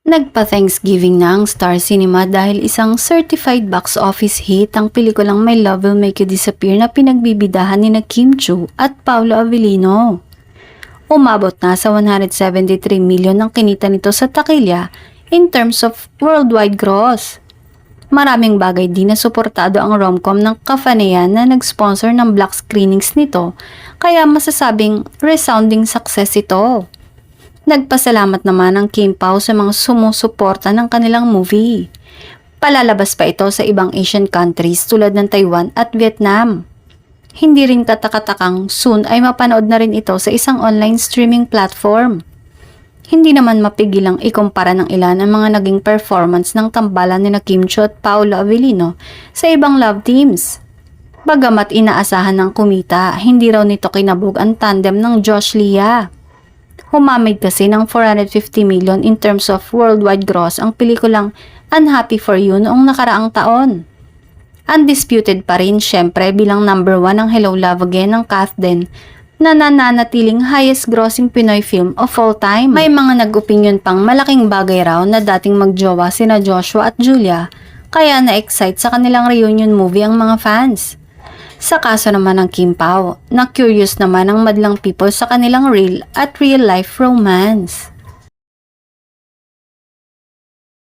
Nagpa-Thanksgiving na ang Star Cinema dahil isang certified box office hit ang pelikulang My Love Will Make You Disappear na pinagbibidahan ni Kim Chu at Paolo Avellino. Umabot na sa 173 million ang kinita nito sa takilya in terms of worldwide gross. Maraming bagay din na suportado ang romcom ng Kafaneyan na nag-sponsor ng black screenings nito, kaya masasabing resounding success ito. Nagpasalamat naman ang Kim Pao sa mga sumusuporta ng kanilang movie. Palalabas pa ito sa ibang Asian countries tulad ng Taiwan at Vietnam. Hindi rin katakatakang soon ay mapanood na rin ito sa isang online streaming platform. Hindi naman mapigilang ikumpara ng ilan ang mga naging performance ng tambalan ni Kim Chu at Paolo Avellino sa ibang love teams. Bagamat inaasahan ng kumita, hindi raw nito kinabog ang tandem ng Josh Lia. Humamig kasi ng 450 million in terms of worldwide gross ang pelikulang Unhappy for You noong nakaraang taon. Undisputed pa rin syempre bilang number 1 ang Hello Love Again ng Kath Den na nananatiling highest grossing Pinoy film of all time. May mga nag-opinyon pang malaking bagay raw na dating magjowa sina Joshua at Julia, kaya na-excite sa kanilang reunion movie ang mga fans. Sa kaso naman ng Kim Pao, na-curious naman ang madlang people sa kanilang real at real life romance.